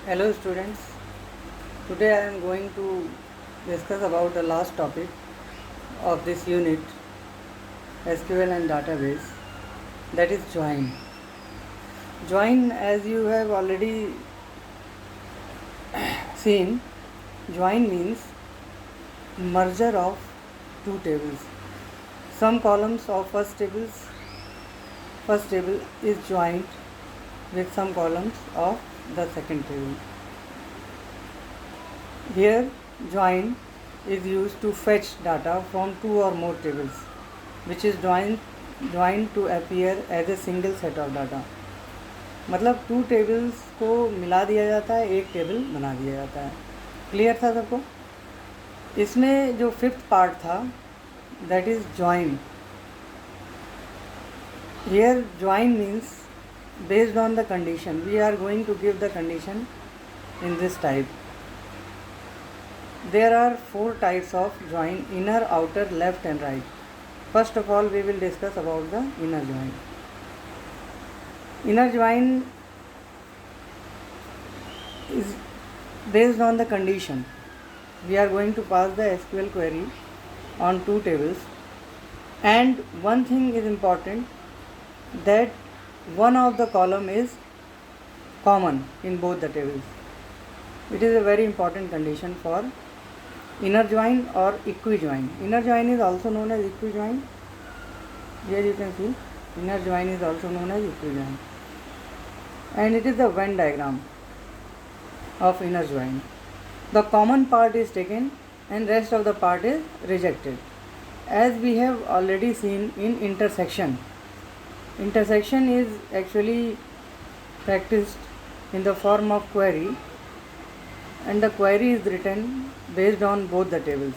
Hello students, today I am going to discuss about the last topic of this unit, SQL and database, that is join. Join, as you have already seen, join means merger of two tables. Some columns of first table is joined with some columns of the second table. Here join is used to fetch data from two or more tables, which is joined to appear as a single set of data. मतलब to tables को मिला दिया जाता है, एक table बना दिया जाता है. क्लियर था सबको? इसमें जो फिफ्थ पार्ट था that is join. Here join means based on the condition. We are going to give the condition in this type. There are four types of join: inner, outer, left and right. First of all, we will discuss about the inner join. Inner join is based on the condition. We are going to pass the SQL query on two tables, and one thing is important, that one of the column is common in both the tables. It is a very important condition for inner join or equi-join. Inner join is also known as equi-join. Here you can see inner join is also known as equi-join, and it is the Venn diagram of inner join. The common part is taken and rest of the part is rejected, as we have already seen in intersection. Intersection is actually practiced in the form of query, and the query is written based on both the tables.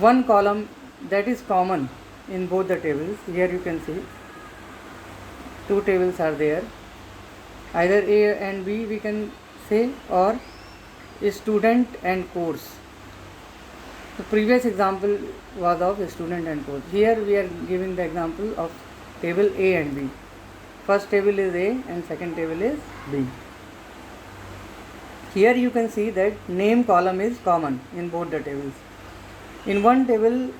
One column that is common in both the tables, here you can see two tables are there, either A and B we can say, or student and course. The previous example was of student and course. Here we are giving the example of table A and B. First table is A and second table is B. Here you can see that name column is common in both the tables. In one table,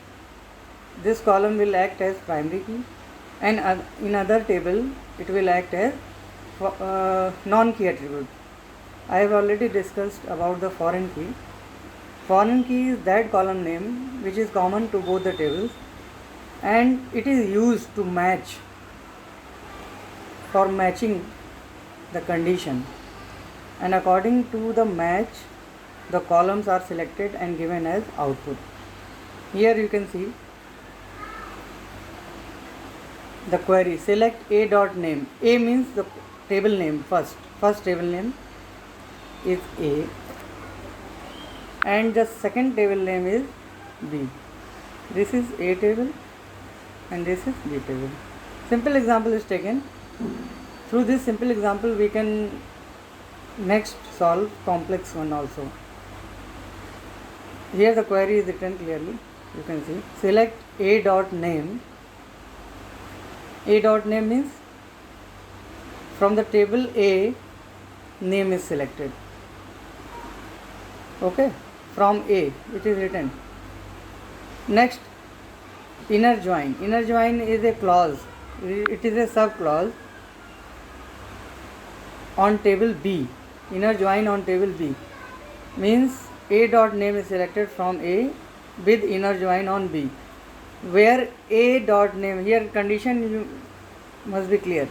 this column will act as primary key, and in other table it will act as non-key attribute. I have already discussed about the foreign key. Foreign key is that column name which is common to both the tables, and it is used to match, for matching the condition, and according to the match the columns are selected and given as output. Here you can see the query: select A dot name. A means the table name, first table name is A, and the second table name is B. This is A table and this is B table. Simple example is taken. Through this simple example we can next solve complex one also. Here the query is written clearly. You can see select A dot name. A dot name means from the table A, name is selected. Okay, from A it is written. Next, inner join. Inner join is a clause, it is a sub clause on table B. Inner join on table B means A dot name is selected from A with inner join on B, where A dot name, here condition you must be clear.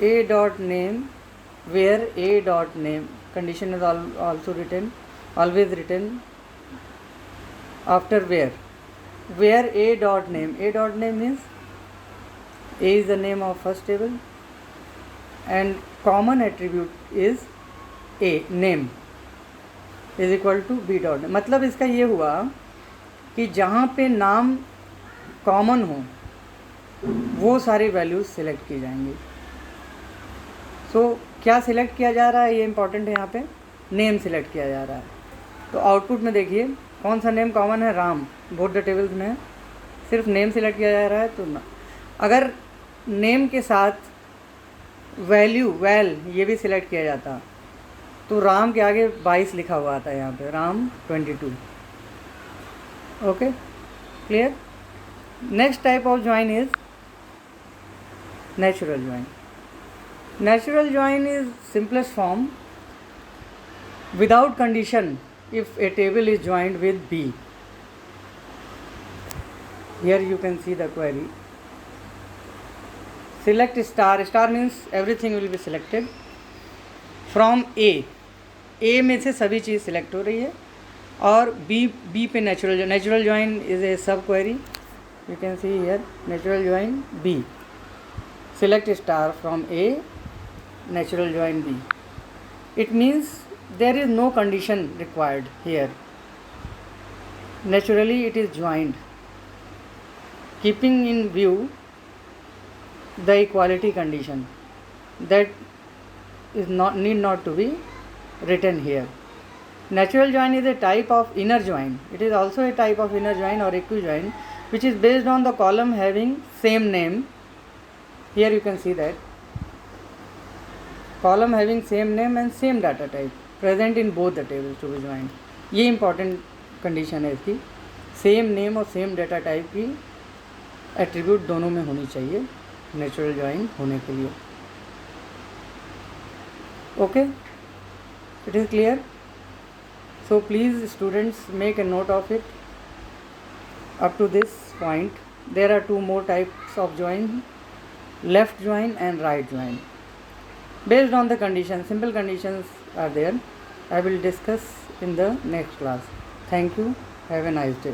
A dot name, where A dot name, condition is also written, always written after where A dot name. A dot name means A is the name of first table and common attribute is A, name, is equal to B dot name. मतलब इसका ये हुआ कि जहाँ पे नाम common हो वो सारी वैल्यूज सिलेक्ट की जाएंगी. सो क्या सिलेक्ट किया जा रहा है, ये इंपॉर्टेंट है. यहाँ पे नेम सिलेक्ट किया जा रहा है. तो आउटपुट में देखिए कौन सा नेम कॉमन है, राम. बोथ द टेबल्स में सिर्फ नेम सिलेक्ट किया जा रहा है. तो अगर नेम के साथ वैल्यू वैल ये भी सिलेक्ट किया जाता, तो राम के आगे 22 लिखा हुआ था, यहाँ पे Ram 22. Okay, clear. Next type of join is natural join. Natural join is simplest form without condition if a table is joined with B. Here you can see the query. Select star. Star means everything will be selected from A. A में से सभी चीज़ select हो रही है, और B पे natural join is a sub query. You can see here natural join B. Select star from A, natural join B. It means there is no condition required here. Naturally it is joined, keeping in view the equality condition that is need not to be written here. Natural join is a type of inner join. It is also a type of inner join or equijoin, which is based on the column having same name. Here you can see that column having same name and same data type present in both the tables to be joined. ये important condition है इसकी, same name और same data type की attribute दोनों में होनी चाहिए natural join होने के लिए. Okay, it is clear. So please students make a note of it. Up to this point there are two more types of join: left join and right join. Based on the conditions, simple conditions are there. I will discuss in the next class. Thank you. Have a nice day.